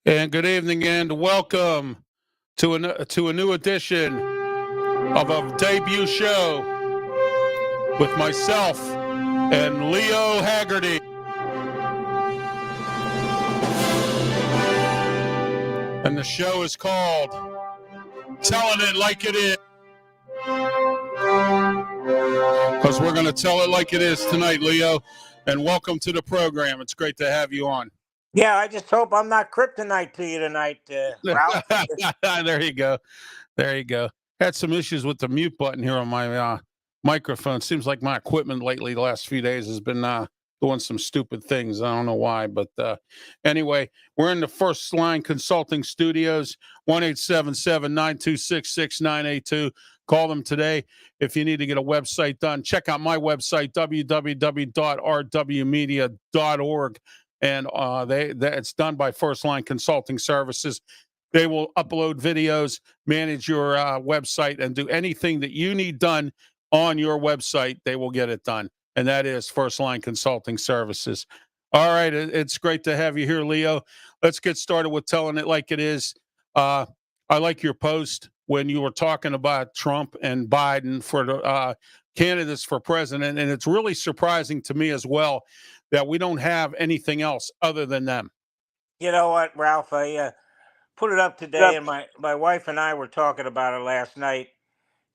And good evening and welcome to a new edition of a debut show with myself and Leo Haggerty. And the show is called Telling It Like It Is. Because we're going to tell it like it is tonight, Leo. And welcome to the program. It's great to have you on. Yeah, I just hope I'm not kryptonite to you tonight, Ralph. There you go. There you go. Had some issues with the mute button here on my microphone. Seems like my equipment lately, the last few days, has been doing some stupid things. I don't know why, but anyway, we're in the First Line Consulting Studios, 1-877-926-6982. Call them today if you need to get a website done. Check out my website, www.rwmedia.org. And it's done by First Line Consulting Services. They will upload videos, manage your website, and do anything that you need done on your website. They will get it done. And that is First Line Consulting Services. All right. It's great to have you here, Leo. Let's get started with telling it like it is. I like your post when you were talking about Trump and Biden for the candidates for president. And it's really surprising to me as well that we don't have anything else other than them. You know what, Ralph? I put it up today, and my wife and I were talking about it last night.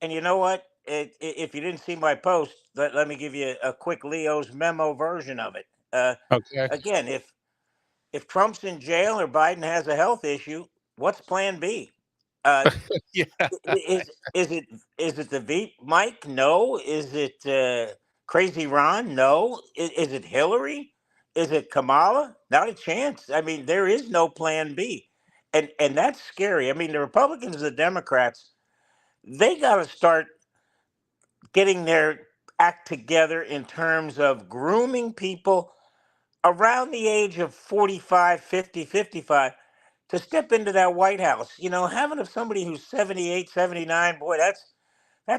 And you know what? If you didn't see my post, let me give you a quick Leo's memo version of it. Okay. Again, if Trump's in jail or Biden has a health issue, what's Plan B? Yeah. Is it the Veep Mike? No. Is it Crazy Ron? No. Is it Hillary? Is it Kamala? Not a chance. I mean, there is no Plan B, and that's scary. I mean, the Republicans and the Democrats, they got to start getting their act together in terms of grooming people around the age of 45, 50, 55 to step into that White House. You know, having somebody who's 78, 79, boy, that's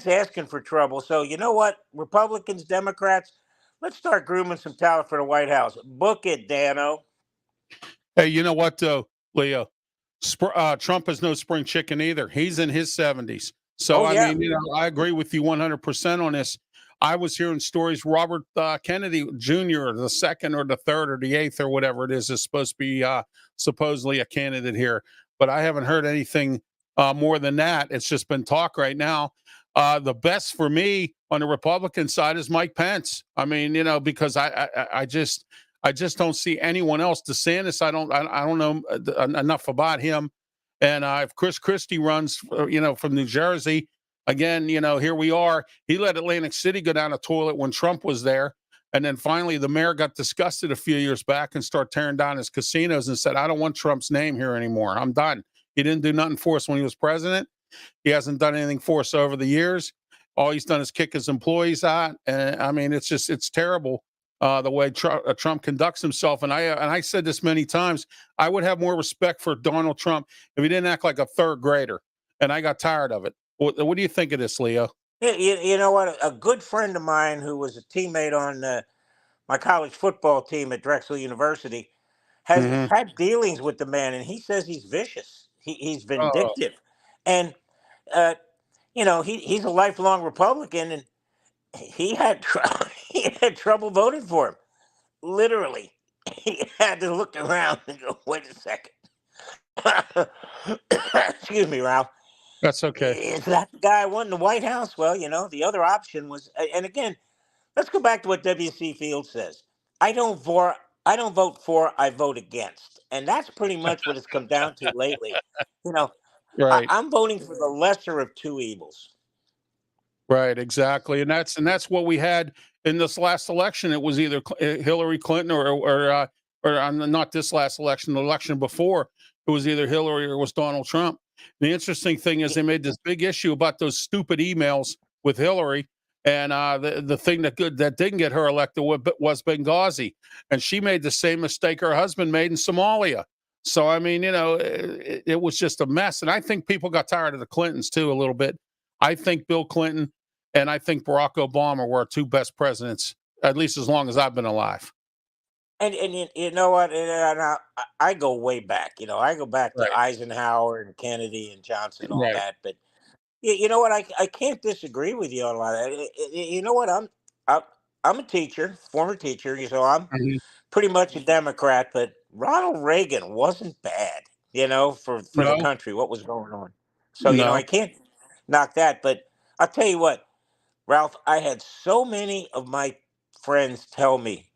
asking for trouble. So you know what, Republicans, Democrats, let's start grooming some talent for the White House. Book it, Dano. Hey, you know what, though, Leo? Trump is no spring chicken either. He's in his 70s. So, I mean, I agree with you 100% on this. I was hearing stories. Robert Kennedy Jr., the second or the third or the eighth or whatever it is supposed to be supposedly a candidate here. But I haven't heard anything more than that. It's just been talk right now. The best for me on the Republican side is Mike Pence. I mean, you know, because I just don't see anyone else. DeSantis, I don't know enough about him. And if Chris Christie runs, from New Jersey, again, here we are. He let Atlantic City go down a toilet when Trump was there. And then finally, the mayor got disgusted a few years back and started tearing down his casinos and said, I don't want Trump's name here anymore. I'm done. He didn't do nothing for us when he was president. He hasn't done anything for us over the years. All he's done is kick his employees out. And I mean, it's terrible. The way Trump conducts himself. And I said this many times, I would have more respect for Donald Trump if he didn't act like a third grader. And I got tired of it. What do you think of this, Leo? You know what? A good friend of mine who was a teammate on my college football team at Drexel University has had dealings with the man, and he says he's vicious. He's vindictive. And, he's a lifelong Republican, and he had trouble voting for him. Literally, he had to look around and go, "Wait a second." Excuse me, Ralph. That's okay. Is that the guy I want in the White House? Well, the other option was, and again, let's go back to what W.C. Fields says. I don't vote for, I vote against, and that's pretty much what it's come down to lately. Right. I'm voting for the lesser of two evils. Right, exactly, and that's what we had in this last election. It was either Hillary Clinton or not this last election, the election before. It was either Hillary or it was Donald Trump. The interesting thing is they made this big issue about those stupid emails with Hillary, and the thing that didn't get her elected was Benghazi, and she made the same mistake her husband made in Somalia. So I mean, it was just a mess, and I think people got tired of the Clintons too a little bit. I think Bill Clinton and I think Barack Obama were our two best presidents, at least as long as I've been alive. And you know what? I go way back. I go back to Right. Eisenhower and Kennedy and Johnson and all Right. that. But you know what? I can't disagree with you on a lot of that. You know what? I'm I'm a teacher, former teacher, so I'm Mhm. pretty much a Democrat. But Ronald Reagan wasn't bad, for the No, country, what was going on. So I no. can't knock that. But I'll tell you what, Ralph, I had so many of my friends tell me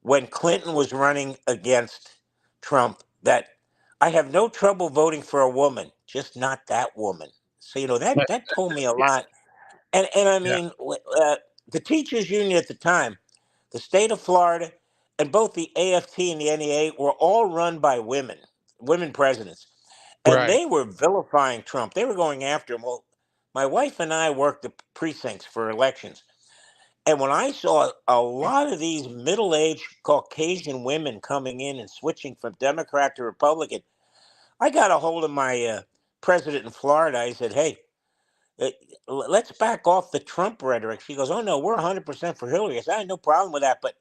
when Clinton was running against Trump that I have no trouble voting for a woman, just not that woman. So that told me a lot. And I Yeah. mean, the teachers union at the time, the state of Florida, and both the AFT and the NEA were all run by women presidents, and Right. they were vilifying Trump. They were going after him. Well, my wife and I worked the precincts for elections, and when I saw a lot of these middle-aged Caucasian women coming in and switching from Democrat to Republican, I got a hold of my president in Florida. I said, "Hey, uh, let's back off the Trump rhetoric." She goes, "Oh no, we're 100% for Hillary." I said, "I had no problem with that, but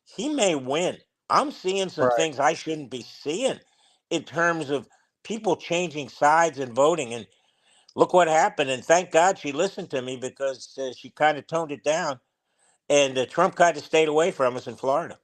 he may win. I'm seeing some Right. things I shouldn't be seeing in terms of people changing sides and voting." And look what happened. And thank God she listened to me, because she kind of toned it down, and Trump kind of stayed away from us in Florida.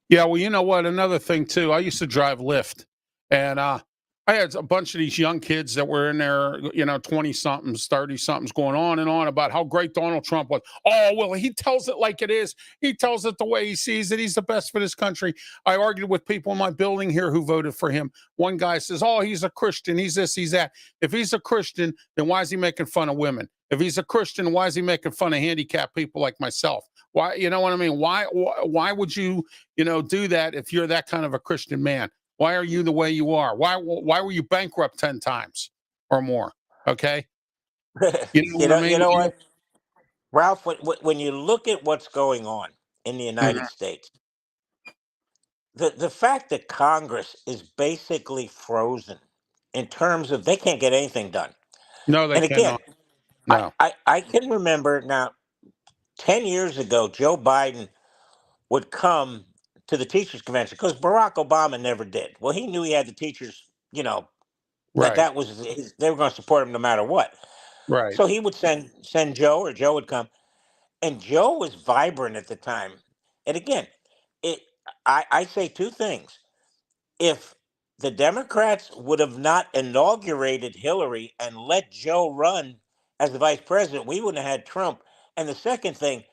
Yeah, well, you know what? Another thing too, I used to drive Lyft, and I had a bunch of these young kids that were in there, 20 somethings, 30 somethings, going on and on about how great Donald Trump was. Oh, well, he tells it like it is. He tells it the way he sees it. He's the best for this country. I argued with people in my building here who voted for him. One guy says, "Oh, he's a Christian. He's this, he's that." If he's a Christian, then why is he making fun of women? If he's a Christian, why is he making fun of handicapped people like myself? Why, you know what I mean? Why would you do that if you're that kind of a Christian man? Why are you the way you are? Why were you bankrupt 10 times or more? Okay. You know you what I know, you mean? know what, Ralph? When you look at what's going on in the United Mhm. States, the fact that Congress is basically frozen in terms of they can't get anything done. No, they And again, cannot. No. I can remember now, 10 years ago, Joe Biden would come to the teachers convention because Barack Obama never did. Well, he knew he had the teachers, that Right. they were going to support him no matter what. Right. So he would send Joe, or Joe would come, and Joe was vibrant at the time. And again, it I say two things. If the Democrats would have not inaugurated Hillary and let Joe run as the vice president, we wouldn't have had Trump. And the second thing,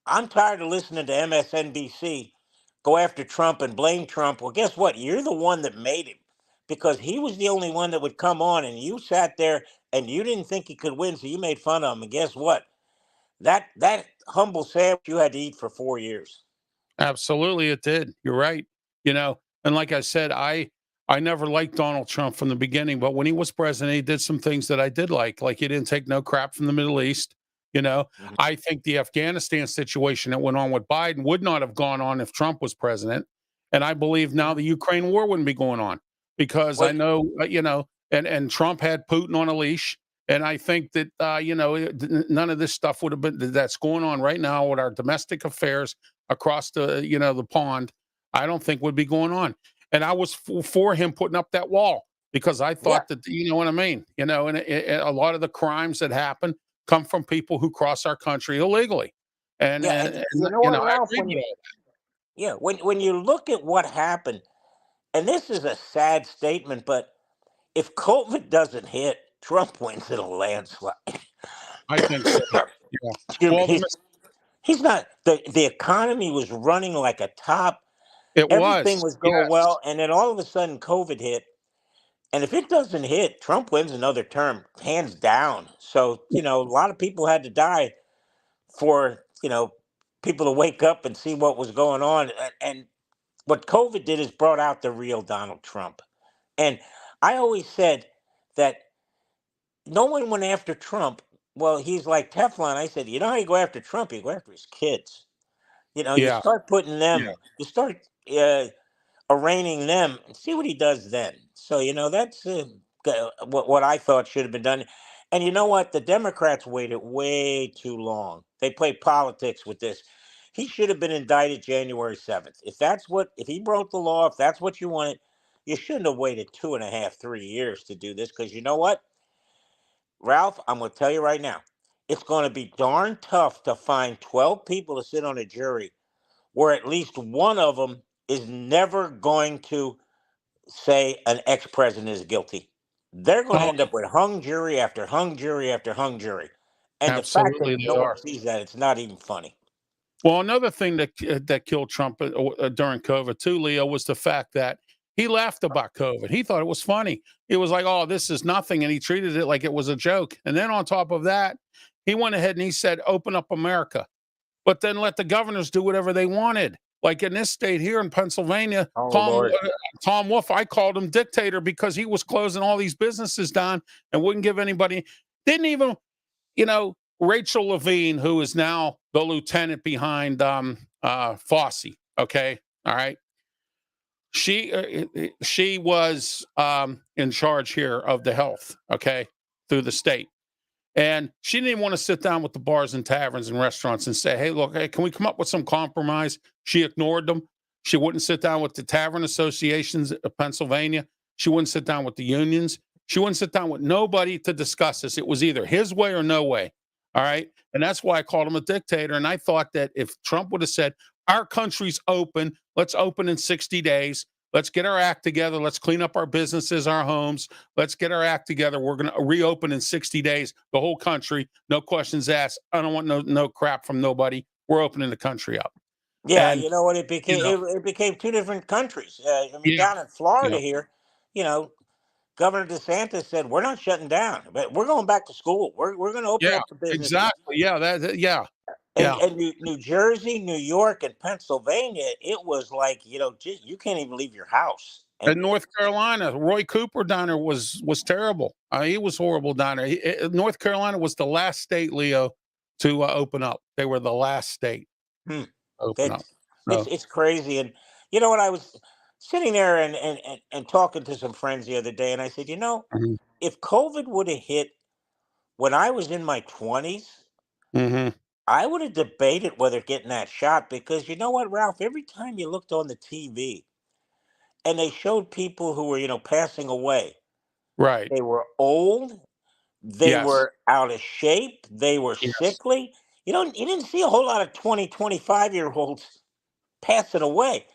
I'm tired of listening to MSNBC go after Trump and blame Trump. Well, guess what? You're the one that made him, because he was the only one that would come on, and you sat there and you didn't think he could win, so you made fun of him. And guess what? That humble sandwich you had to eat for 4 years. Absolutely, it did. You're right. And like I said, I never liked Donald Trump from the beginning, but when he was president, he did some things that I did like he didn't take no crap from the Middle East. You know, Mhm. I think the Afghanistan situation that went on with Biden would not have gone on if Trump was president. And I believe now Mhm. the Ukraine war wouldn't be going on because I Wait, know, and Trump had Putin on a leash. And I think that, none of this stuff would have been that's going on right now with our domestic affairs across the pond. I don't think would be going on. And I was for him putting up that wall because I yeah, thought that, you know what I mean. And a lot of the crimes that happen come from people who cross our country illegally. And yeah, and, and and you know you know what, I Ralph? agree with all When you look at what happened, and this is a sad statement, but if COVID doesn't hit, Trump wins in a landslide. that. I think so. Yeah. Excuse me. Well, He's not, the economy was running like a top. it Everything was, was going yes, well, and then all of a sudden COVID hit. And if it doesn't hit, Trump wins another term, hands down. So, a lot of people had to die for, people to wake up and see what was going on. And what COVID did is brought out the real Donald Trump. And I always said that no one went after Trump. Well, he's like Teflon. I said, you know how you go after Trump? You go after his kids. You yeah, start putting yeah, them, you start uh, arraigning them, and see what he does then. So, that's what I thought should have been done. And you know what? The Democrats waited way too long. They played politics with this. he should have been indicted January 7th. If he broke the law, if that's what you wanted, you shouldn't have waited 2.5, 3 years to do this. Because you know what, Ralph, I'm going to tell you right now, it's going to be darn tough to find 12 people to sit on a jury where at least one of them is never going to say an ex-president is guilty. They're going to Oh, end up with hung jury after hung jury after hung jury. And the fact that absolutely, no they one are. sees that, it's not even funny. Well, another thing that killed Trump during COVID too, Leo, was the fact that he laughed about COVID. He thought it was funny. It was like, "Oh, this is nothing," and he treated it like it was a joke. And then on top of that, he went ahead and he said, "Open up America," but then let the governors do whatever they wanted. Like in this state here in Pennsylvania, Oh, Lord. Tom Wolf, I called him dictator because he was closing all these businesses down and wouldn't give anybody. Didn't even, Rachel Levine, who is now the lieutenant behind Fossey. Okay, all right. She was in charge here of the health. Okay, through the state. And she didn't even want to sit down with the bars and taverns and restaurants and say, "Hey, look, hey, can we come up with some compromise?" She ignored them. She wouldn't sit down with the tavern associations of Pennsylvania. She wouldn't sit down with the unions. She wouldn't sit down with nobody to discuss this. It was either his way or no way. All right. And that's why I called him a dictator. And I thought that if Trump would have said, "Our country's open, let's open in 60 days. Let's get our act together. Let's clean up our businesses, our homes. Let's get our act together. We're going to reopen in 60 days, the whole country. No questions asked. I don't want no crap from nobody. We're opening the country up." Yeah, And, you know what? you know, It became two different countries. I mean, yeah, down in yeah, Florida here, you know, Governor DeSantis said we're not shutting down, but we're going back to school. We're going to open yeah, up the businesses. exactly. Yeah, yeah, And yeah. New Jersey, New York, and Pennsylvania, it was like you can't even leave your house. And And North Carolina, Roy Cooper down there was terrible. He was horrible down there. North Carolina was the last state, Leo, to open up. They were the last state hmm, to open up. it's So, it's crazy. And you know what? I was sitting there and talking to some friends the other day, and I said, mhm, if COVID would have hit when I was in my 20s, mhm, I would have debated whether getting that shot because you know what, Ralph? Every time you looked on the TV and they showed people who were, passing away, right. they were old, they Yes. were out of shape, they were Yes. sickly. You didn't see a whole lot of 20, 25-year olds passing away.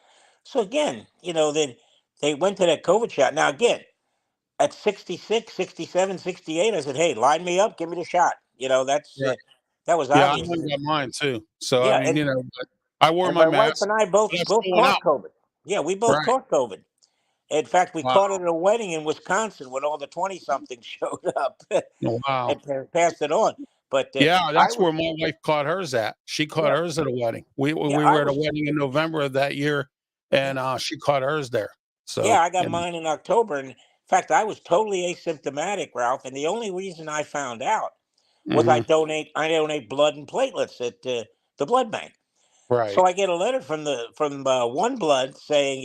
So again, then they went to that COVID shot. Now again, at 66, 67, 68, I said, "Hey, line me up, give me the shot." Right. That was Yeah, I obvious. went and got mine too. So, I Yeah, mean, but I wore and my my wife mask, and I but I both still went caught out. COVID. Yeah, we both Right. caught COVID. In fact, we caught it Wow. at a wedding in Wisconsin when all the 20 somethings showed up Wow. and passed it on. But Yeah, I that's was, where my wife caught hers at. She caught yeah, hers at a wedding. We yeah, we I were at a was, wedding in November of that year, yeah, and, she caught hers there. yeah, So, I got mine in October. And in fact, I was totally asymptomatic, Ralph. And the only reason I found out was mhm, I donate blood and platelets at the blood bank. So right. I get a letter from One Blood saying,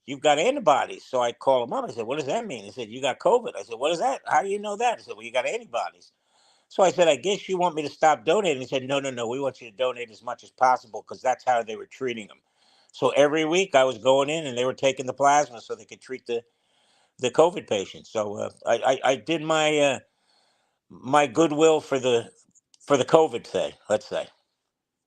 you've got antibodies. So I call him up. I said, "What does that mean?" He said, "You got COVID." I said, "What is that? How do you know that?" He said, "Well, you got antibodies." So I said, "I guess you want me to stop donating." He said, "No, no, no. We want you to donate as much as possible because that's how they were treating them." So every week I was going in and they were taking the plasma so they could treat the COVID patients. So I did my goodwill for the COVID thing. Let's say.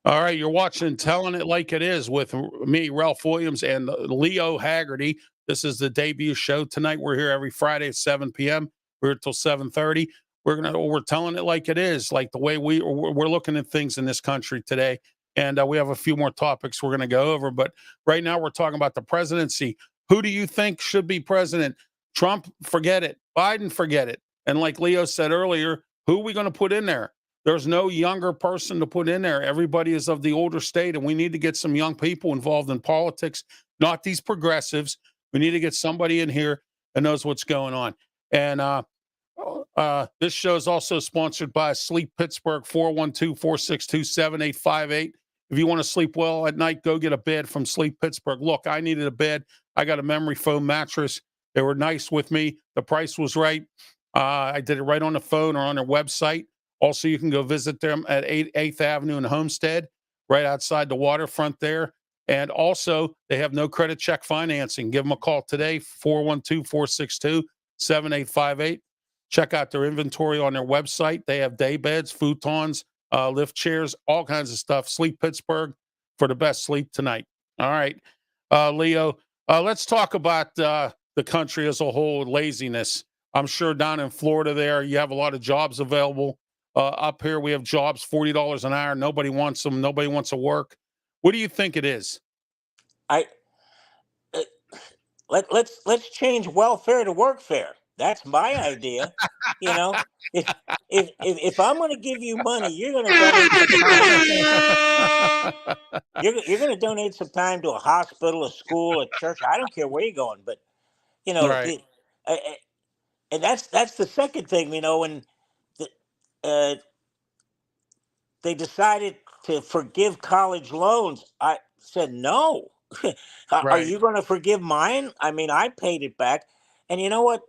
All right, you're watching Telling It Like It Is with me, Ralph Williams, and Leo Haggerty. This is the debut show tonight. We're here every Friday at 7 p.m. We're here till 7:30. We're telling it like it is, like the way we're looking at things in this country today. And we have a few more topics we're going to go over, but right now we're talking about the presidency. Who do you think should be president? Trump, forget it. Biden, forget it. And like Leo said earlier, who are we going to put in there? There's no younger person to put in there. Everybody is of the older state, and we need to get some young people involved in politics, not these progressives. We need to get somebody in here that knows what's going on. And this show is also sponsored by Sleep Pittsburgh, 412-462-7858. If you want to sleep well at night, go get a bed from Sleep Pittsburgh. Look, I needed a bed. I got a memory foam mattress. They were nice with me. The price was right. I did it right on the phone or on their website. Also, you can go visit them at 8th Avenue in Homestead. right outside the waterfront there. And also, they have no credit check financing. Give them a call today, 412-462-7858. Check out their inventory on their website. They have day beds, futons, lift chairs, all kinds of stuff. Sleep Pittsburgh for the best sleep tonight. All right, Leo, let's talk about the country as a whole, laziness. I'm sure down in Florida there, you have a lot of jobs available. Up here, we have jobs, $40 an hour. Nobody wants them. Nobody wants to work. What do you think it is? I uh, let's change welfare to workfare. That's my idea. You know, if if I'm going to give you money, you're going to donate some time. You're going to donate some time to a hospital, a school, a church. I don't care where you're going, but you know, Right, uh, and that's the second thing. When the, uh, they decided to forgive college loans, I said no. Are right, you going to forgive mine? I mean, I paid it back, and you know what?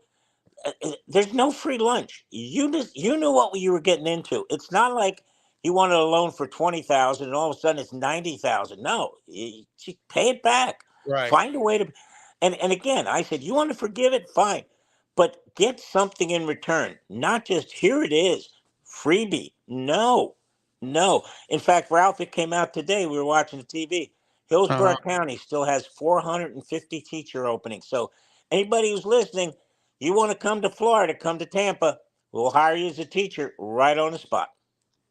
There's no free lunch. You knew what you were getting into. It's not like you wanted a loan for 20,000 and all of a sudden it's 90,000. No, you pay it back. right. Find a way to. And again, I said you want to forgive it, fine, but get something in return. Not just here it is, freebie. No, no. In fact, Ralph, it came out today. We were watching the TV. Uh-huh. Hillsborough County still has 450 teacher openings. So anybody who's listening, you want to come to Florida, come to Tampa. We'll hire you as a teacher right on the spot.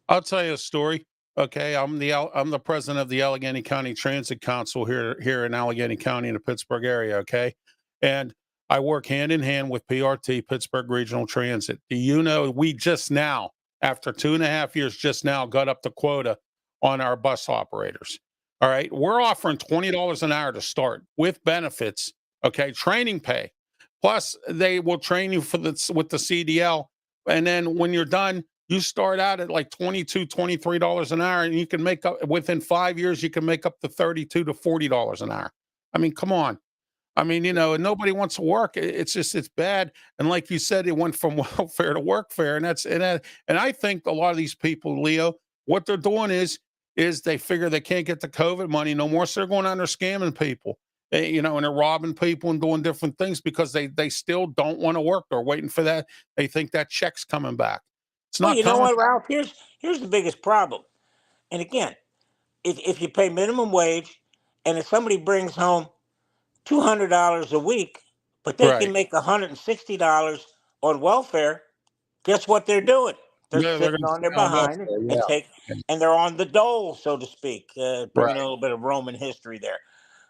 I'll tell you a story. Okay, I'm the president of the Allegheny County Transit Council here in Allegheny County in the Pittsburgh area. Okay, and I work hand in hand with PRT, Pittsburgh Regional Transit. Do you know we just now, after 2.5 years, just now got up the quota on our bus operators? All right, we're offering $20 an hour to start with benefits. Okay, training pay, plus they will train you with the CDL, and then when you're done you start out at like $22, $23 an hour, and you can make up within 5 years, you can make up to $32 to $40 an hour. I mean, come on. I mean, and nobody wants to work. It's just it's bad. And like you said, it went from welfare to workfare, and and I think a lot of these people, Leo, what they're doing is they figure they can't get the COVID money no more, so they're going out there scamming people. And they're robbing people and doing different things because they still don't want to work. They're waiting for that. They think that check's coming back. It's Well, not you know coming. what, Ralph? Here's the biggest problem. And again, if you pay minimum wage, and if somebody brings home $200 a week, but they can Right. make $160 on welfare, guess what they're doing? They're They're sitting gonna on their stay on behind welfare, and yeah. take, Yeah. and they're on the dole, so to speak. Bringing a Right. little bit of Roman history there,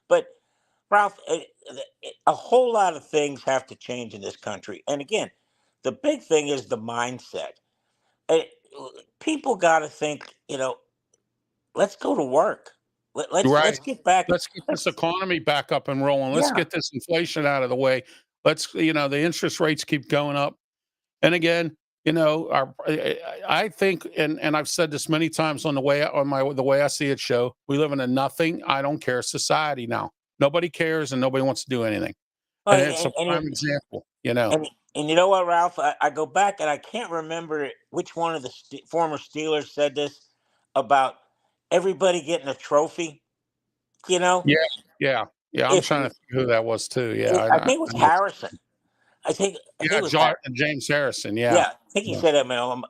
but Ralph, a whole lot of things have to change in this country. And again, the big thing is the mindset. Uh, People got to think, let's go to work. Let's Right. get back. Let's get this Let's economy back up and rolling. Let's Yeah. get this inflation out of the way. The interest rates keep going up. And again, I think, and I've said this many times on the way I see it show, we live in a nothing, I don't care society now. Nobody cares and nobody wants to do anything. Oh, And it's a and, and, prime example. and you know what, Ralph? I go back and I can't remember which one of the former Steelers said this about everybody getting a trophy. You know, Yeah, yeah, yeah. I'm if trying to think who that was too. Yeah, I think it was I know. Harrison. I think Yeah, it was James Harrison. Yeah, Yeah, I think he yeah. said that, man.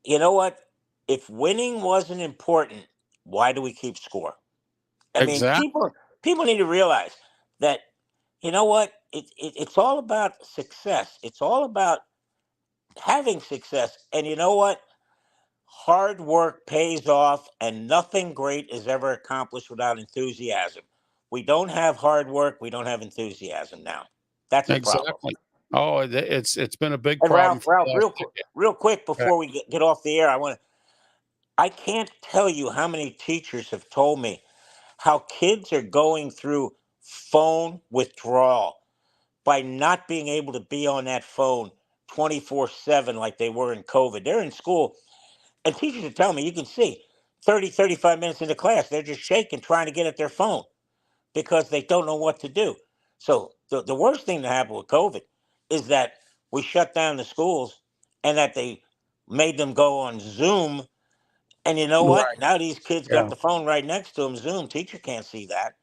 You know what? If winning wasn't important, why do we keep score? I mean, Exactly. people need to realize that. You know what? It's all about success. It's all about having success. And you know what? Hard work pays off, and nothing great is ever accomplished without enthusiasm. We don't have hard work. We don't have enthusiasm now. That's a problem. Exactly. Oh, it's been a big And problem Ralph, for the Ralph, last decade. real quick Okay. before we get off the air, I can't tell you how many teachers have told me how kids are going through phone withdrawal by not being able to be on that phone 24/7 like they were in COVID. They're in school, and teachers are telling me, you can see 30, 35 minutes into class, they're just shaking trying to get at their phone because they don't know what to do. So the worst thing that happened with COVID is that we shut down the schools and that they made them go on Zoom And you know what? Right. Now these kids got Yeah. the phone right next to them. Zoom teacher can't see that.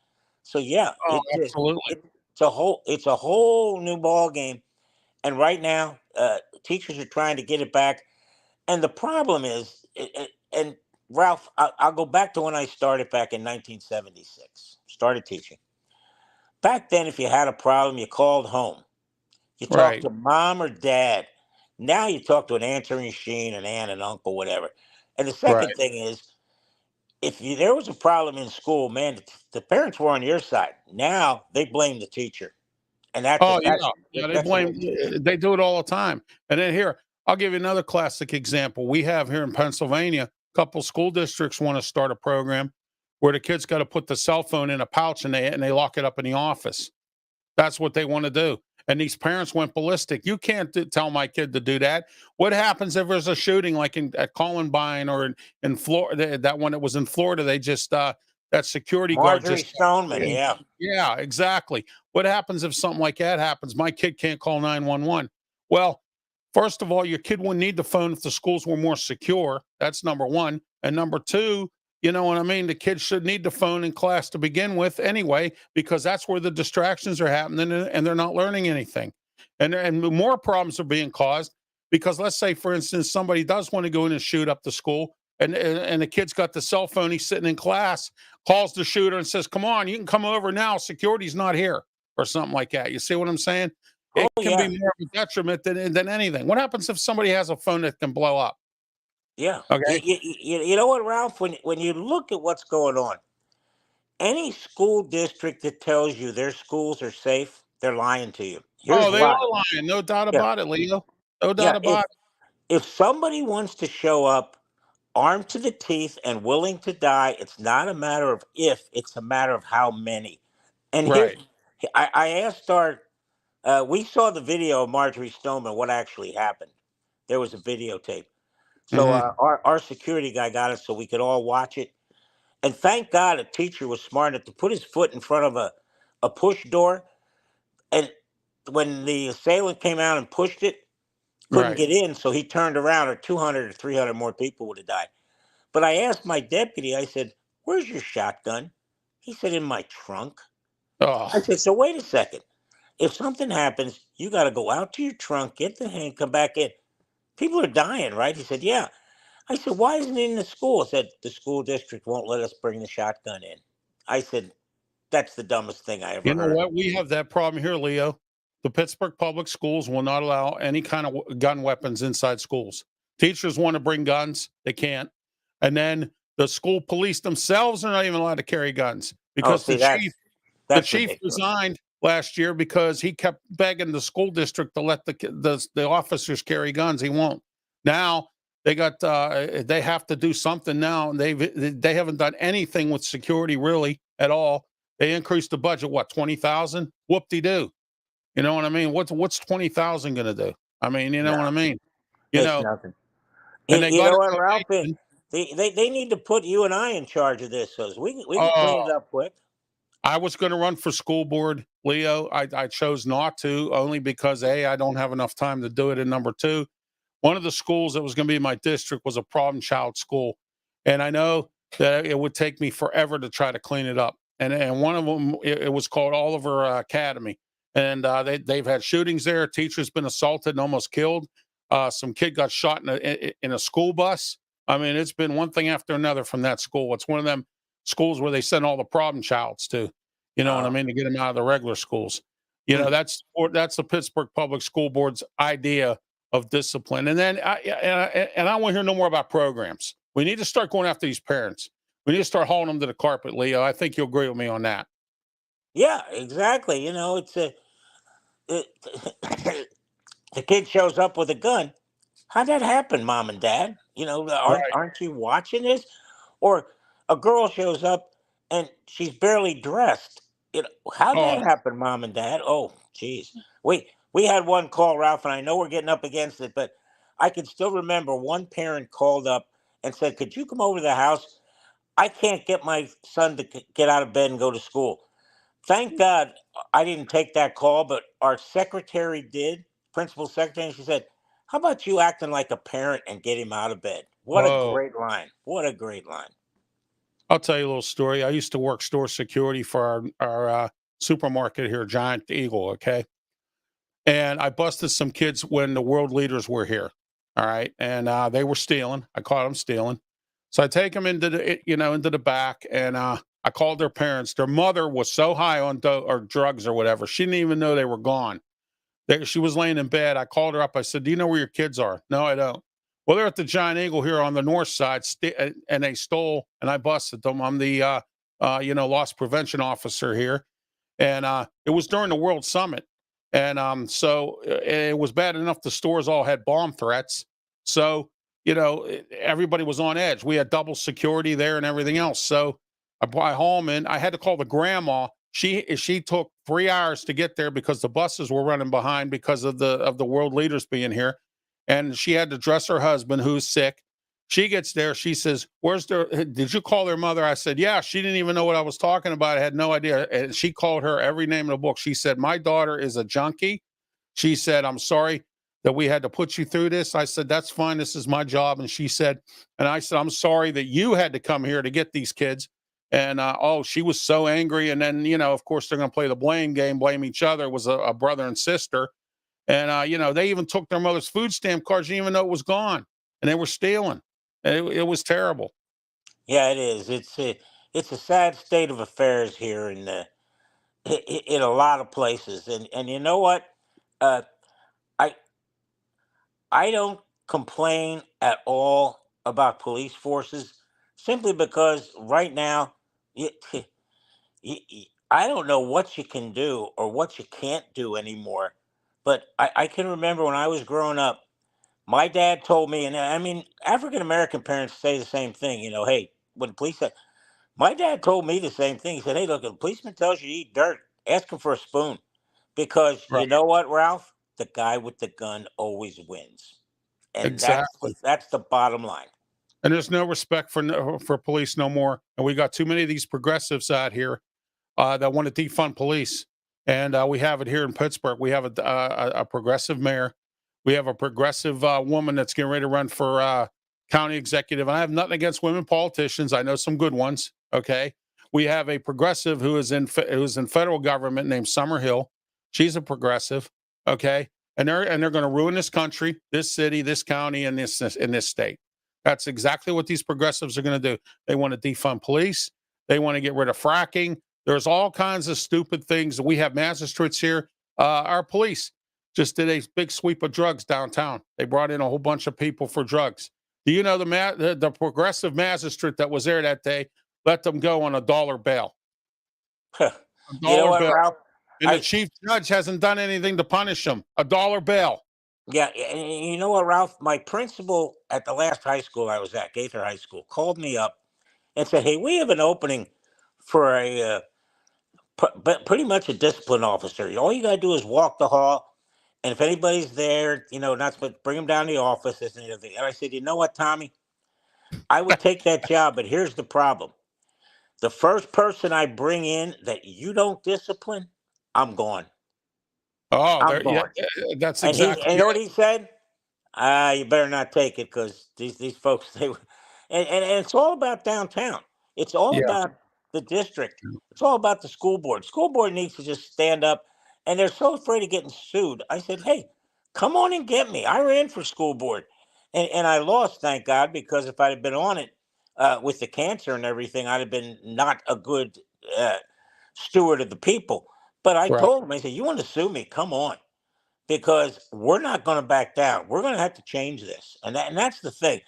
So yeah, Oh, absolutely. it's a whole new ball game. And right now, teachers are trying to get it back. And the problem is, and Ralph, I'll go back to when I started back in 1976. Started teaching. Back then, if you had a problem, you called home. You talked Right. to mom or dad. Now you talk to an answering machine, an aunt, an uncle, whatever. And the second Right. thing is, if there was a problem in school, man, the parents were on your side. Now they blame the teacher, and Oh, yeah. Yeah, they that's a blame big issue. they do it all the time. And then here, I'll give you another classic example. We have here in Pennsylvania, a couple school districts wanna start a program where the kids gotta put the cell phone in a pouch and they lock it up in the office. That's what they wanna do. And these parents went ballistic. You can't tell my kid to do that. What happens if there's a shooting like at Columbine or in Florida? That one that was in Florida, they just that security guard Marjorie just Stoneman, yeah. yeah, exactly. What happens if something like that happens? My kid can't call 911. Well, first of all, your kid wouldn't need the phone if the schools were more secure. That's number one. And number two, you know what I mean? The kids should need the phone in class to begin with anyway, because that's where the distractions are happening and they're not learning anything. And more problems are being caused because let's say, for instance, somebody does want to go in and shoot up the school and the kid's got the cell phone, he's sitting in class, calls the shooter and says, "Come on, you can come over now. Security's not here," or something like that. You see what I'm saying? Oh It can be yeah, more of a detriment than anything. What happens if somebody has a phone that can blow up? yeah. Okay. You know what, Ralph? When you look at what's going on, any school district that tells you their schools are safe, they're lying to you. Here's Oh, they are why. lying. No doubt Yeah, about it, Leo. No doubt yeah. about it. If somebody wants to show up armed to the teeth and willing to die, it's not a matter of if, it's a matter of how many. And here's, Right. I asked we saw the video of Marjorie Stoneman, what actually happened. There was a videotape. So Mhm. our security guy got it so we could all watch it. And thank God a teacher was smart enough to put his foot in front of a push door. And when the assailant came out and pushed it, couldn't Right. get in. So he turned around, or 200 or 300 more people would have died. But I asked my deputy, I said, "Where's your shotgun?" He said, "In my trunk." I Oh, said, "So wait a second. If something happens, you got to go out to your trunk, get the hand, come back in. People are dying, right?" He said, "Yeah." I said, "Why isn't it in the school?" I said, "The school district won't let us bring the shotgun in." I said, "That's the dumbest thing I ever you know heard." what? We have that problem here, Leo. The Pittsburgh Public Schools will not allow any kind of gun weapons inside schools. Teachers want to bring guns, they can't. And then the school police themselves are not even allowed to carry guns Oh, because see, the that's chief ridiculous. resigned last year because he kept begging the school district to let the officers carry guns. He won't. Now they have to do something now. They haven't done anything with security really at all. They increased the budget, what, 20,000? Whoop de doo. You know what I mean? What's 20,000 going to do? I mean, you know what No, I mean? You it's know, nothing. and they You got know a what, Ralph? donation. They need to put you and I in charge of this, so we can clean it Oh, up quick. I was going to run for school board, Leo. I chose not to only because A, I don't have enough time to do it. And number two, one of the schools that was going to be in my district was a problem child school. And I know that it would take me forever to try to clean it up. And one of them, it was called Oliver Academy. And they've had shootings there. A teacher's been assaulted and almost killed. Some kid got shot in a school bus. I mean, it's been one thing after another from that school. It's one of them schools where they send all the problem childs to. You know what I Uh, mean? To get them out of the regular schools. You know, mm. that's the Pittsburgh Public School Board's idea of discipline. And then I want to hear no more about programs. We need to start going after these parents. We need to start hauling them to the carpet, Leo. I think you'll agree with me on that. Yeah, exactly. It's it, the kid shows up with a gun. How'd that happen, mom and dad? Right. Aren't you watching this? Or a girl shows up and she's barely dressed. How'd Oh, that happen, mom and dad? Oh, geez. We had one call, Ralph, and I know we're getting up against it, but I can still remember one parent called up and said, "Could you come over to the house? I can't get my son to get out of bed and go to school." Thank God I didn't take that call, but our secretary did, principal secretary. And she said, "How about you acting like a parent and get him out of bed?" What a Whoa. great line. What a great line. I'll tell you a little story. I used to work store security for our supermarket here, Giant Eagle. Okay. And I busted some kids when the world leaders were here. All right. And they were stealing. I caught them stealing. So I take them into into the back, and I called their parents. Their mother was so high on or drugs or whatever, she didn't even know they were gone. She was laying in bed. I called her up. I said, "Do you know where your kids are?" "No, I don't." "Well, they're at the Giant Eagle here on the north side, and they stole, and I busted them. I'm the loss prevention officer here, and it was during the World Summit, and so it was bad enough the stores all had bomb threats, so everybody was on edge. We had double security there and everything else. So I buy home, and I had to call the grandma. She took 3 hours to get there because the buses were running behind because of the world leaders being here, and she had to dress her husband who's sick. She gets there. She says, Did you call their mother?" I said, "Yeah." She didn't even know what I was talking about. I had no idea. And she called her every name in the book. She said, "My daughter is a junkie." She said, "I'm sorry that we had to put you through this." I said, "That's fine. This is my job." And I said, "I'm sorry that you had to come here to get these kids." And she was so angry. And then, of course, they're going to play the blame game, blame each other. It was a brother and sister. And, they even took their mother's food stamp cards. She didn't even know it was gone. And they were stealing. And it was terrible. Yeah, it is. It's a sad state of affairs here in a lot of places. And you know what? Uh, I I don't complain at all about police forces simply because right now, you, I don't know what you can do or what you can't do anymore. But I can remember when I was growing up, my dad told me, and I mean, African American parents say the same thing. Hey, when the police said, my dad told me the same thing. He said, "Hey, look, if a policeman tells you to eat dirt, ask him for a spoon, because Right. you know what, Ralph? The guy with the gun always wins." And Exactly. that's the bottom line. And there's no respect for police no more. And we got too many of these progressives out here that want to defund police. And we have it here in Pittsburgh. We have a progressive mayor. We have a progressive woman that's getting ready to run for county executive. And I have nothing against women politicians. I know some good ones. Okay. We have a progressive who's in federal government named Summerhill. She's a progressive. Okay. And they're going to ruin this country, this city, this county, and this in this state. That's exactly what these progressives are going to do. They want to defund police. They want to get rid of fracking. There's all kinds of stupid things. We have magistrates here. Our police just did a big sweep of drugs downtown. They brought in a whole bunch of people for drugs. Do you know the progressive magistrate that was there that day let them go on $1 bail? A You know dollar what, bail. Ralph? And the I chief judge hasn't done anything to punish them. $1 bail. Yeah, and you know what, Ralph? My principal at the last high school I was at, Gaither High School, called me up and said, "Hey, we have an opening for but pretty much a discipline officer. All you gotta do is walk the hall, and if anybody's there, not supposed to bring them down to the office." And I said, "You know what, Tommy? I would take that job, but here's the problem: the first person I bring in that you don't discipline, I'm gone. Oh, I'm there, yeah, gone." that's And you exactly know what it. he said? You better not take it, because these folks, and it's all about downtown. It's all Yeah. about the district. It's all about the school board. School board needs to just stand up, and they're so afraid of getting sued. I said, "Hey, come on and get me. I ran for school board, and I lost, thank God, because if I'd have been on it with the cancer and everything, I'd have been not a good uh, steward of the people." But I Right. told him, I said, "You want to sue me? Come on, because we're not going to back down. We're going to have to change this." And that's the thing.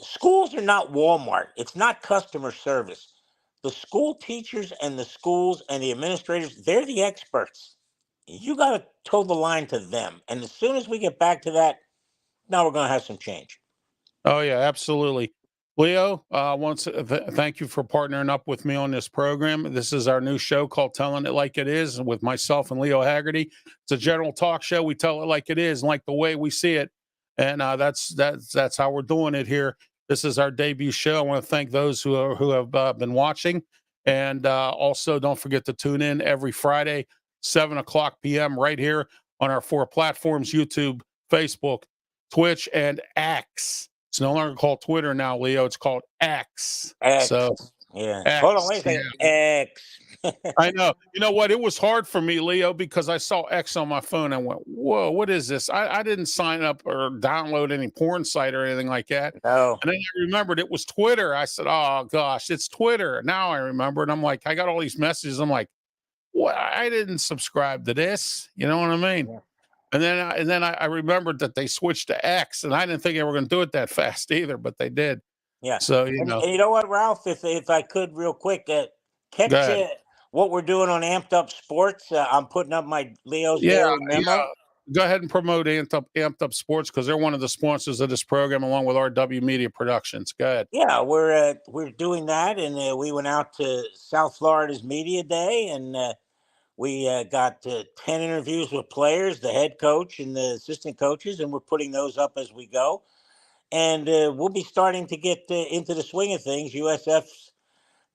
Schools are not Walmart. It's not customer service. The school teachers and the schools and the administrators, they're the experts. You got to toe the line to them. And as soon as we get back to that, now we're going to have some change. Oh yeah, absolutely. Leo, thank you for partnering up with me on this program. This is our new show called Telling It Like It Is with myself and Leo Haggerty. It's a general talk show. We tell it like it is, and like the way we see it, and that's how we're doing it here. This is our debut show. I want to thank those who have been watching, and also don't forget to tune in every Friday, 7 o'clock p.m. right here on our four platforms: YouTube, Facebook, Twitch, and X. It's no longer called Twitter now, Leo. It's called X. X. So Yeah. Hold on, X, wait a yeah. second. X. I know. You know what? It was hard for me, Leo, because I saw X on my phone. I went, "Whoa, what is this?" I didn't sign up or download any porn site or anything like that. No. And then I remembered it was Twitter. I said, "Oh gosh, it's Twitter." Now I remember, and I'm like, I got all these messages. I'm like, "What? I didn't subscribe to this." You know what I mean? Yeah. And then I remembered that they switched to X, and I didn't think they were going to do it that fast either, but they did. Yeah. So And you know what, Ralph? If I could, real quick, go catch ahead. what we're doing on Amped Up Sports. I'm putting up my Leo's Yeah, Daily yeah. Memo. Go ahead and promote Amped Up Sports because they're one of the sponsors of this program, along with RW Media Productions. Go ahead. Yeah, we're doing that, and we went out to South Florida's Media Day, and we got 10 interviews with players, the head coach, and the assistant coaches, and we're putting those up as we go. And we'll be starting to get into the swing of things. USF's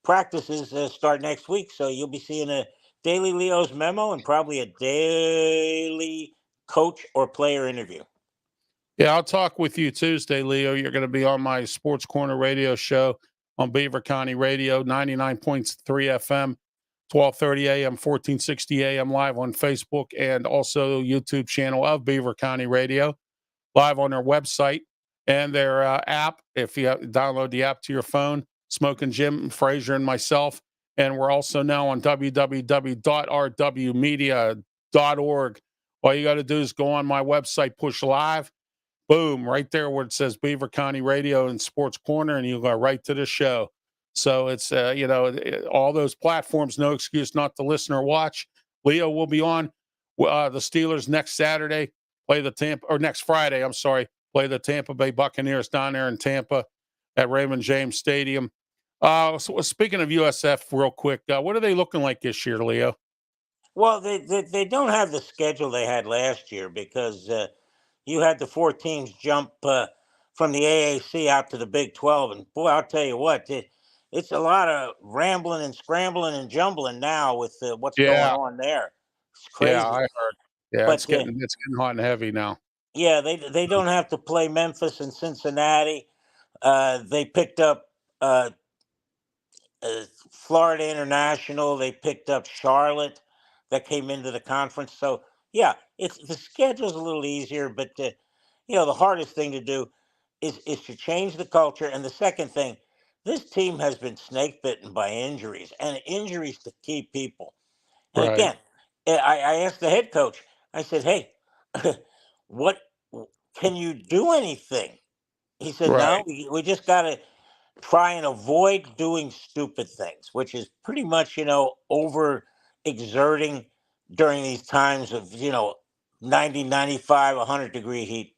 practices start next week, so you'll be seeing a daily Leo's memo and probably a daily coach or player interview. Yeah, I'll talk with you Tuesday, Leo. You're going to be on my Sports Corner radio show on Beaver County Radio, 99.3 FM, 12:30 a.m., 1460 a.m. live on Facebook and also YouTube channel of Beaver County Radio, live on their website and their app. If you download the app to your phone, Smoking Jim, Frazier, and myself. And we're also now on www.rwmedia.org. All you got to do is go on my website, push live, boom, right there where it says Beaver County Radio and Sports Corner, and you go right to the show. So it's, all those platforms, no excuse not to listen or watch. Leo will be on the Steelers next Saturday, next Friday, I'm sorry, play the Tampa Bay Buccaneers down there in Tampa at Raymond James Stadium. So speaking of USF, real quick, what are they looking like this year, Leo? Well, they don't have the schedule they had last year because you had the four teams jump from the AAC out to the Big 12. And boy, I'll tell you what, it's a lot of rambling and scrambling and jumbling now with what's going Yeah, on there. It's yeah, crazy. I heard. Yeah, But it's getting hot and heavy now. yeah, they don't have to play Memphis and Cincinnati. They picked up uh, Florida International. They picked up Charlotte that came into the conference. So yeah, it's the schedule's a little easier, but the hardest thing to do is to change the culture. And the second thing, this team has been snake bitten by injuries and injuries to key people. And Right, again, I asked the head coach. I said, "Hey, what can you do anything?" He said, "No, right. we just got to try and avoid doing stupid things," which is pretty much, over exerting during these times of, 90, 95, 100-degree heat.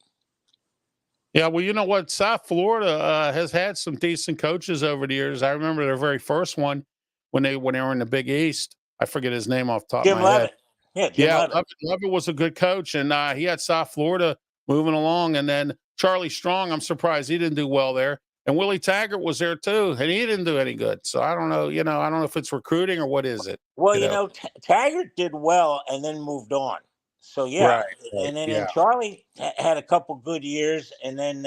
Yeah, well, you know what? South Florida has had some decent coaches over the years. I remember their very first one when they were in the Big East. I forget his name off the top of Jim my head. Levitt. Yeah, Jim Yeah, Levitt. Levitt was a good coach, and he had South Florida moving along. And then Charlie Strong, I'm surprised he didn't do well there. And Willie Taggart was there too, and he didn't do any good. So I don't know. I don't know if it's recruiting or what is it. Well, You know, Taggart did well and then moved on. So yeah, right, right, and then yeah, Charlie had a couple good years, and then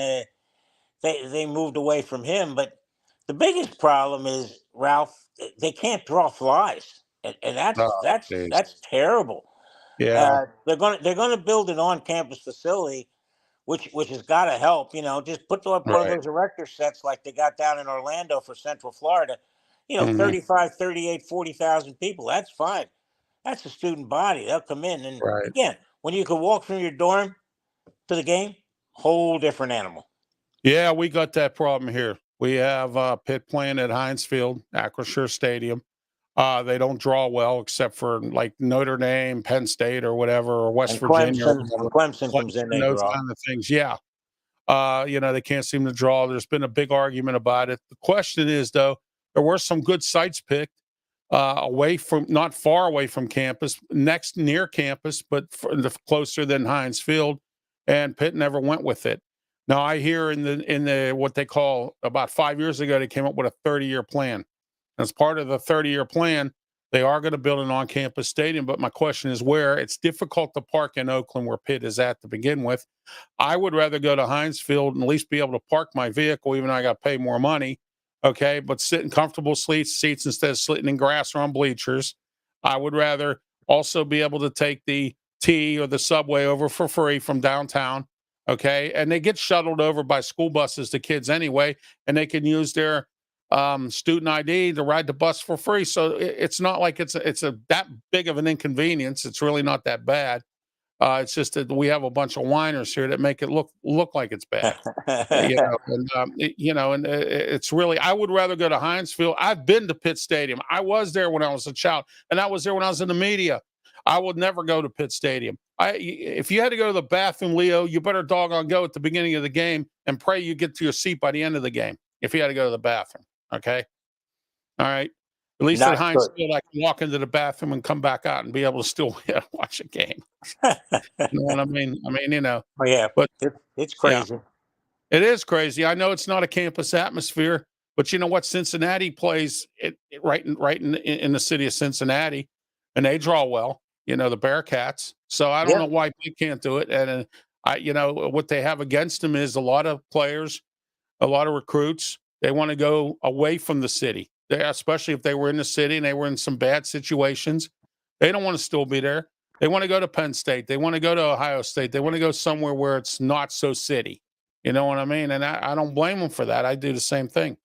they moved away from him. But the biggest problem is, Ralph, they can't draw flies, and that's oh, that's jeez. that's terrible. Yeah, They're gonna build an on-campus facility, which has got to help. Just put up one of right. those erector sets like they got down in Orlando for Central Florida. Hmm. 35, 38, 40,000 people. That's fine. That's a student body. They'll come in, and Right. again, when you can walk from your dorm to the game, whole different animal. Yeah, we got that problem here. We have Pitt playing at Heinz Field, Acrisure Stadium. They don't draw well except for like Notre Dame, Penn State, or whatever, or West And Virginia, or Clemson, when whatever. Clemson comes in, Clemson, they those draw. kind of things. Yeah. They can't seem to draw. There's been a big argument about it. The question is, though, there were some good sites picked not far away from campus, next near campus, but closer than Heinz Field, and Pitt never went with it. Now I hear in the what they call about 5 years ago they came up with a 30-year plan. As part of the 30-year plan, They are going to build an on-campus stadium, but my question is where. It's difficult to park in Oakland where Pitt is at to begin with. I would rather go to Heinz Field and at least be able to park my vehicle, even though I got to pay more money. Okay, but sit in comfortable seats instead of sitting in grass or on bleachers. I would rather also be able to take the T or the subway over for free from downtown. Okay, and they get shuttled over by school buses to kids anyway, and they can use their student ID to ride the bus for free. So it's not like it's a that big of an inconvenience. It's really not that bad. It's just that we have a bunch of whiners here that make it look like it's bad. It's really. I would rather go to Heinz Field. I've been to Pitt Stadium. I was there when I was a child, and I was there when I was in the media. I would never go to Pitt Stadium. If you had to go to the bathroom, Leo, you better doggone go at the beginning of the game and pray you get to your seat by the end of the game. If you had to go to the bathroom, okay, all right. At least at Not Heinz good. Field, I can walk into the bathroom and come back out and be able to still watch a game. You know what I mean? Oh yeah, but it's yeah, crazy. it is crazy. I know it's not a campus atmosphere, but you know what? Cincinnati plays right in the city of Cincinnati, and they draw well. The Bearcats. So I don't Yeah, know why they can't do it. And what they have against them is a lot of players, a lot of recruits. They want to go away from the city. Especially if they were in the city and they were in some bad situations. They don't want to still be there. They want to go to Penn State. They want to go to Ohio State. They want to go somewhere where it's not so city. You know what I mean? And I don't blame them for that. I do the same thing.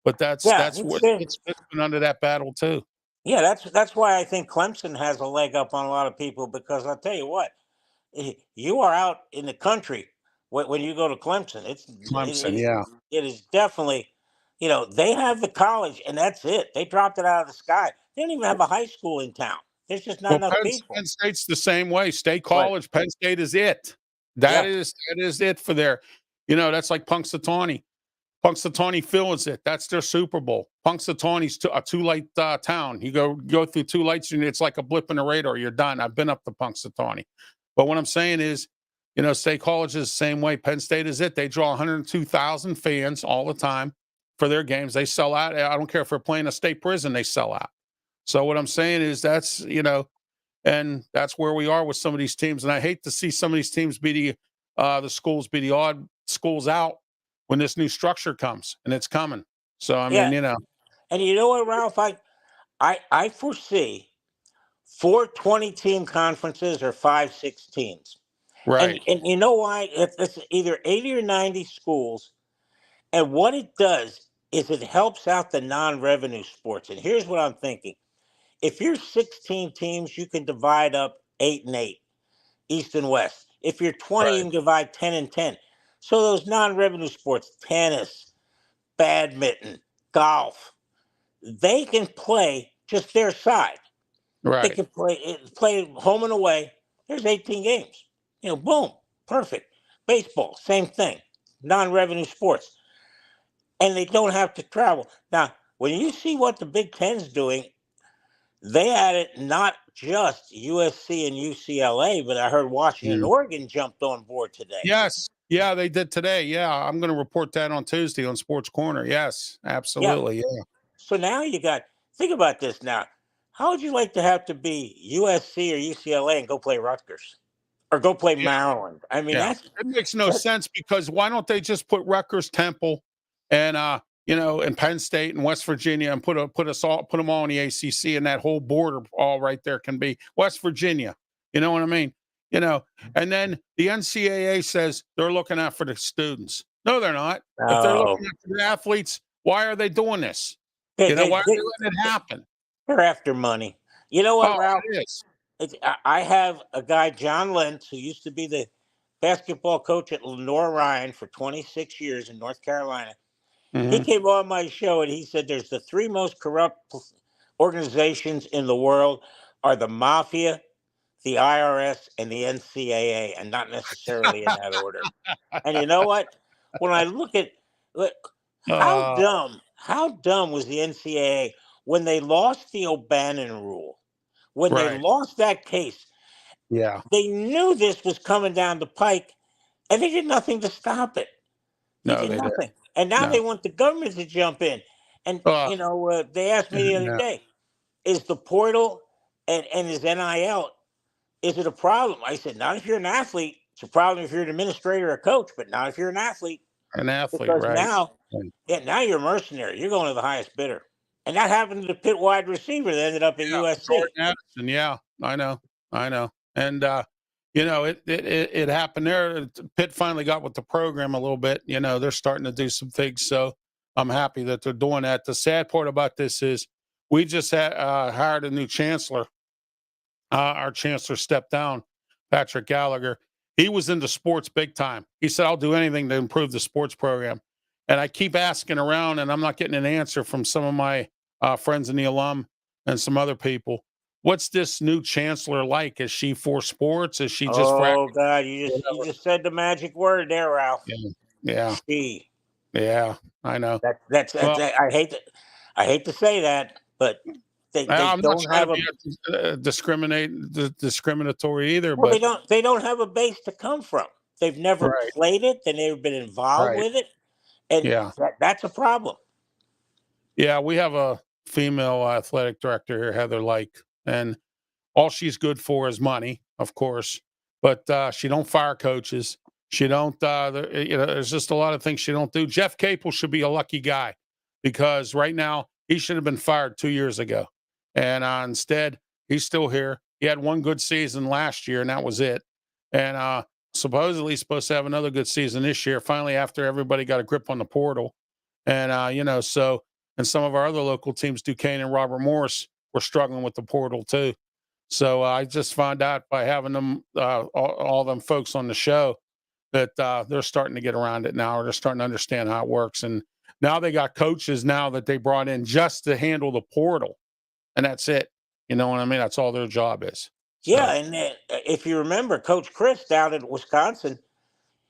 But that's yeah, that's what it's been under that battle too. yeah. That's why I think Clemson has a leg up on a lot of people because I'll tell you what, you are out in the country when you go to Clemson. Clemson, yeah. It is definitely, they have the college and that's it. They dropped it out of the sky. They don't even have a high school in town. There's just not Well, enough Penn people. State's the same way. State Right. College, Penn State is it. Yeah. That is it for their. That's like Punxsutawney. Punxsutawney Phil is it. That's their Super Bowl. Punxsutawney's a two-light town. You go through two lights, and it's like a blip in the radar. You're done. I've been up to Punxsutawney. But what I'm saying is, State College is the same way. Penn State is it. They draw 102,000 fans all the time for their games. They sell out. I don't care if they're playing a state prison, they sell out. So what I'm saying is and that's where we are with some of these teams. And I hate to see some of these teams be the schools be the odd schools out when this new structure comes, and it's coming. So I Yeah. mean, And you know what, Ralph? I foresee 4 team conferences or 5 6 teams. And right, and you know why? It's either 80 or 90 schools. And what it does is it helps out the non-revenue sports. And here's what I'm thinking. If you're 16 teams, you can divide up 8 and 8, East and West. If you're 20, you right, can divide 10 and 10. So those non-revenue sports, tennis, badminton, golf, they can play just their side. They right. can play home and away. There's 18 games. Boom, perfect. Baseball, same thing. Non-revenue sports, and they don't have to travel. Now, when you see what the Big Ten's doing, they added not just USC and UCLA, but I heard Washington and Mm. Oregon jumped on board today. Yes, yeah, they did today. Yeah, I'm going to report that on Tuesday on Sports Corner. Yes, Yeah. absolutely. Yeah, So now think about this now. How would you like to have to be USC or UCLA and go play Rutgers or go play yeah, Maryland? I mean, yeah. It makes no sense because why don't they just put Rutgers, Temple, and and Penn State and West Virginia and put them all in the ACC, and that whole border all right there can be West Virginia. You know what I mean? And then the NCAA says they're looking out for the students. No, they're not. If they're no, looking out for the athletes, why are they doing this? they, Why they, are they letting it happen? they're after money. You know what, Oh, Ralph? it is. I have a guy, John Lentz, who used to be the basketball coach at Lenore Ryan for 26 years in North Carolina. He Mhm. came on my show and he said there's the three most corrupt organizations in the world are the mafia, the IRS, and the NCAA, and not necessarily in that order. And you know what? When I look, Uh, how dumb was the NCAA when they lost the O'Bannon rule? When they right. lost that case, Yeah. they knew this was coming down the pike, and they did nothing to stop it. They No, did they did. nothing. And now No. they want the government to jump in. And, Uh, they asked me the other yeah. day, is the portal and his NIL, is it a problem? I said, not if you're an athlete. It's a problem if you're an administrator or coach, but not if you're an athlete. An athlete, Because right? now, now you're a mercenary. You're going to the highest bidder. And that happened to the Pitt wide receiver that ended up at USC. Jordan Addison, yeah, I know. And it happened there. Pitt finally got with the program a little bit. They're starting to do some things. So I'm happy that they're doing that. The sad part about this is we just hired a new chancellor. Our chancellor stepped down, Patrick Gallagher. He was into sports big time. He said, I'll do anything to improve the sports program. And I keep asking around, and I'm not getting an answer from some of my friends in the alum and some other people. What's this new chancellor like? Is she for sports? Is she just Oh God, you just said the magic word there, Ralph. Yeah. She. Yeah, I know. That's I hate to say that, but they I'm not don't trying have to be discriminatory either, well, but they don't have a base to come from. They've never right, played it. They've never been involved with it, and yeah. that's a problem. Yeah, we have a female athletic director here, Heather Like, and all she's good for is money, of course. But she don't fire coaches. She don't. There's just a lot of things she don't do. Jeff Capel should be a lucky guy because right now he should have been fired 2 years ago, and instead he's still here. He had one good season last year, and that was it. And supposedly he's supposed to have another good season this year. Finally, after everybody got a grip on the portal, and so. And some of our other local teams, Duquesne and Robert Morris, were struggling with the portal too. So I just found out by having them, all them folks on the show, that they're starting to get around it now, or they're starting to understand how it works. And now they got coaches now that they brought in just to handle the portal, and that's it. You know what I mean? That's all their job is. Yeah, and if you remember, Coach Chris down in Wisconsin,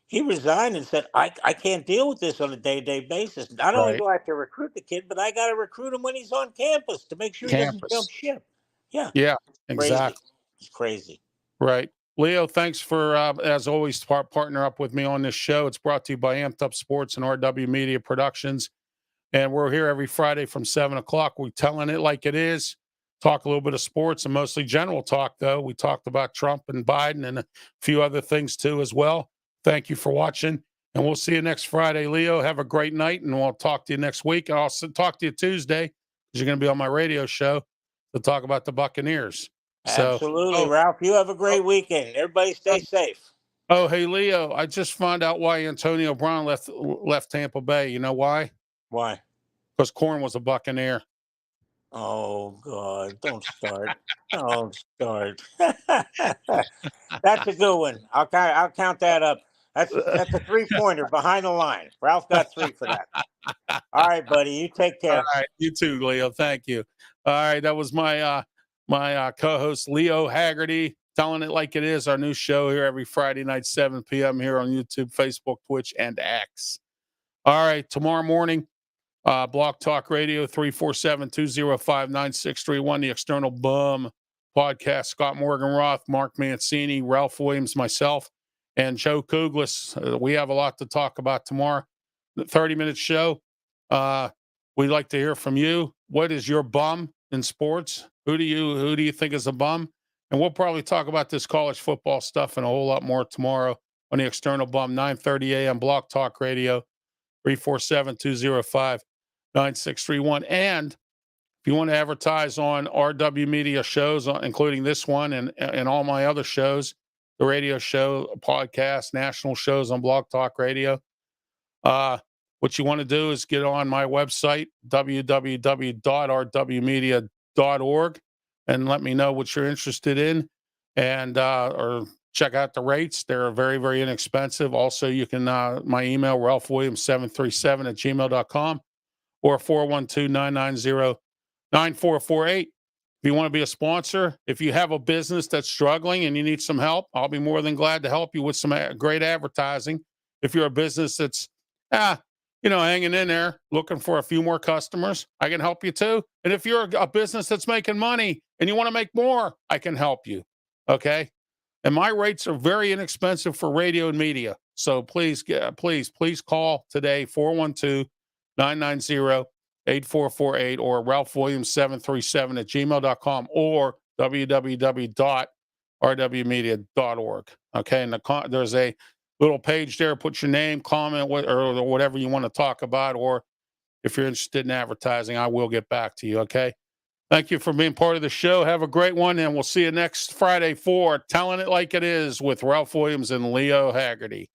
he resigned and said, I can't deal with this on a day-to-day basis. Not only Right. do I have to recruit the kid, but I got to recruit him when he's on campus to make sure he doesn't jump ship. Yeah. Yeah, Crazy. exactly. It's crazy. Right. Leo, thanks for, as always, partner up with me on this show. It's brought to you by Amped Up Sports and RW Media Productions. And we're here every Friday from 7 o'clock. We're telling it like it is. Talk a little bit of sports and mostly general talk, though. We talked about Trump and Biden and a few other things, too, as well. Thank you for watching. And we'll see you next Friday, Leo. Have a great night, and we'll talk to you next week. I'll also talk to you Tuesday because you're going to be on my radio show to talk about the Buccaneers. Absolutely, Ralph. You have a great weekend. Everybody stay safe. Oh, hey, Leo, I just found out why Antonio Brown left Tampa Bay. You know why? Why? Because Corn was a Buccaneer. Oh, God. Don't start. Don't start. That's a good one. I'll count that up. That's a 3-pointer behind the line. Ralph got 3 for that. All right, buddy. You take care. All right. You too, Leo. Thank you. All right. That was my co-host, Leo Haggerty, telling it like it is. Our new show here every Friday night, 7 p.m. here on YouTube, Facebook, Twitch, and X. All right. Tomorrow morning, Block Talk Radio, 347-205-9631. The External Bum Podcast. Scott Morgan Roth, Mark Mancini, Ralph Williams, myself, and Joe Kuglis. We have a lot to talk about tomorrow. The 30-minute show. We'd like to hear from you. What is your bum in sports? Who do you think is a bum? And we'll probably talk about this college football stuff and a whole lot more tomorrow on the External Bum, 9:30 a.m. Block Talk Radio, 347-205-9631. And if you want to advertise on RW Media shows, including this one and all my other shows, the radio show, podcast, national shows on Blog Talk Radio, what you want to do is get on my website, www.rwmedia.org, and let me know what you're interested in, and or check out the rates. They're very, very inexpensive. Also, you can my email, ralphwilliams737@gmail.com, or 412-990-9448. If you want to be a sponsor, if you have a business that's struggling and you need some help, I'll be more than glad to help you with some great advertising. If you're a business that's hanging in there, looking for a few more customers, I can help you too. And if you're a business that's making money and you want to make more, I can help you. Okay. And my rates are very inexpensive for radio and media. So please call today, 412-990-9448. 8448 or ralphwilliams737 at gmail.com or www.rwmedia.org. Okay. And there's a little page there. Put your name, comment, or whatever you want to talk about. Or if you're interested in advertising, I will get back to you. Okay. Thank you for being part of the show. Have a great one. And we'll see you next Friday for Telling It Like It Is with Ralph Williams and Leo Haggerty.